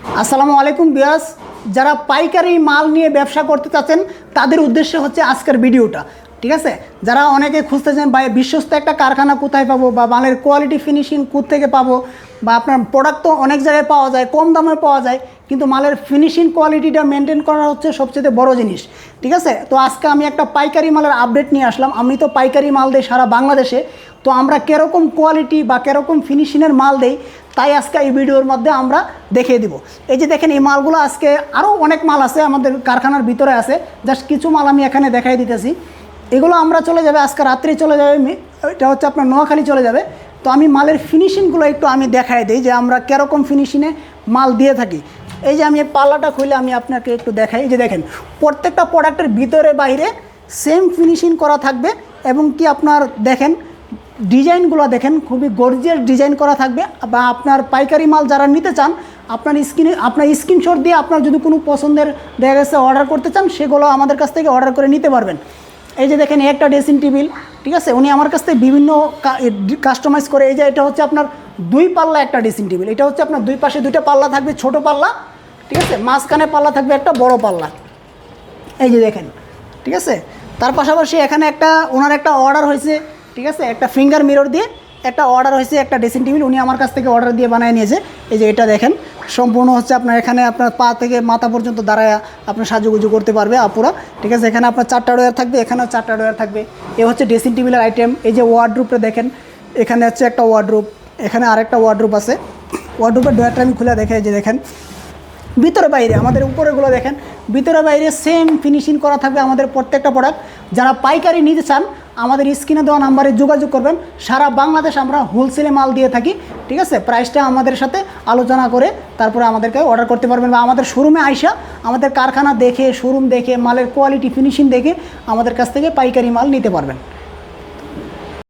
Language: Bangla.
আসসালামু আলাইকুম ভিউয়ার্স, যারা পাইকারি মাল নিয়ে ব্যবসা করতে চাচ্ছেন তাদের উদ্দেশ্য হচ্ছে আজকের ভিডিওটা। ঠিক আছে, যারা অনেকে খুঁজতেছেন বা বিশ্বস্ত একটা কারখানা কোথায় পাবো বা মালের কোয়ালিটি ফিনিশিং কোত্থেকে পাবো, বা আপনার প্রোডাক্ট তো অনেক জায়গায় পাওয়া যায়, কম দামে পাওয়া যায়, কিন্তু মালের ফিনিশিং কোয়ালিটিটা মেনটেন করা হচ্ছে সবচেয়ে বড় জিনিস। ঠিক আছে, তো আজকে আমি একটা পাইকারি মালের আপডেট নিয়ে আসলাম। আমি তো পাইকারি মাল দেই সারা বাংলাদেশে, তো আমরা কীরকম কোয়ালিটি বা কীরকম ফিনিশিংয়ের মাল দেই তাই আজকে এই ভিডিওর মধ্যে আমরা দেখিয়ে দিব। এই যে দেখেন, এই মালগুলো আজকে আরও অনেক মাল আছে আমাদের কারখানার ভিতরে আছে, জাস্ট কিছু মাল আমি এখানে দেখাই দিতেছি। এগুলো আমরা চলে যাবে আজকে রাত্রে চলে যাবে, এটা হচ্ছে আপনার নোয়াখালী চলে যাবে। তো আমি মালের ফিনিশিংগুলো একটু আমি দেখাই দিই যে আমরা কীরকম ফিনিশিংয়ে মাল দিয়ে থাকি। এই যে আমি পাল্লাটা খুলে আমি আপনাকে একটু দেখাই। এই যে দেখেন, প্রত্যেকটা প্রোডাক্টের ভিতরে বাইরে সেম ফিনিশিং করা থাকবে, এবং কি আপনার দেখেন ডিজাইনগুলো দেখেন খুবই গর্জিয়াস ডিজাইন করা থাকবে। বা আপনার পাইকারি মাল যারা নিতে চান আপনার স্ক্রিনশট দিয়ে আপনার যদি কোনো পছন্দের দেখা গেছে অর্ডার করতে চান সেগুলো আমাদের কাছ থেকে অর্ডার করে নিতে পারবেন। এই যে দেখেন, একটা ড্রেসিং টেবিল, ঠিক আছে, উনি আমার কাছ থেকে বিভিন্ন কাস্টমাইজ করে। এই যে এটা হচ্ছে আপনার 2 পাল্লা একটা ড্রেসিং টেবিল, এটা হচ্ছে আপনার 2 পাশে 2টা পাল্লা থাকবে, ছোট পাল্লা, ঠিক আছে, মাঝখানে পাল্লা থাকবে একটা বড় পাল্লা। এই যে দেখেন, ঠিক আছে। তার পাশাপাশি এখানে ওনার একটা অর্ডার হয়েছে, ঠিক আছে, একটা ফিঙ্গার মিরর দিয়ে একটা অর্ডার হয়েছে, একটা ড্রেসিং টেবিল উনি আমার কাছ থেকে অর্ডার দিয়ে বানিয়ে নিয়েছে। এই যে এটা দেখেন, সম্পূর্ণ হচ্ছে আপনার এখানে আপনার পা থেকে মাথা পর্যন্ত দাঁড়ায় আপনার সাজুগুজু করতে পারবে আপুরা। ঠিক আছে, এখানে আপনার 4টা ডয়ার থাকবে, এখানেও 4টা ডয়ার থাকবে। এ হচ্ছে ড্রেসিং টেবিলের আইটেম। এই যে ওয়ার্ডরোবটা দেখেন, এখানে হচ্ছে একটা ওয়ার্ডরোব, এখানে আরেকটা ওয়ার্ডরোব আছে। ওয়ার্ডরোবের ডয়ারটা আমি খুলে দেখে যে দেখেন ভিতরে বাইরে আমাদের উপরেগুলো দেখেন, ভিতরে বাইরে সেম ফিনিশিং করা থাকবে আমাদের প্রত্যেকটা প্রোডাক্ট। যারা পাইকারি নিতে চান আমাদের স্ক্রিনে দেওয়া নাম্বারে যোগাযোগ করবেন। সারা বাংলাদেশ আমরা হোলসেলে মাল দিয়ে থাকি। ঠিক আছে, প্রাইসটা আমাদের সাথে আলোচনা করে তারপরে আমাদেরকে অর্ডার করতে পারবেন, বা আমাদের শোরুমে আইসা আমাদের কারখানা দেখে, শোরুম দেখে, মালের কোয়ালিটি ফিনিশিং দেখে আমাদের কাছ থেকে পাইকারি মাল নিতে পারবেন।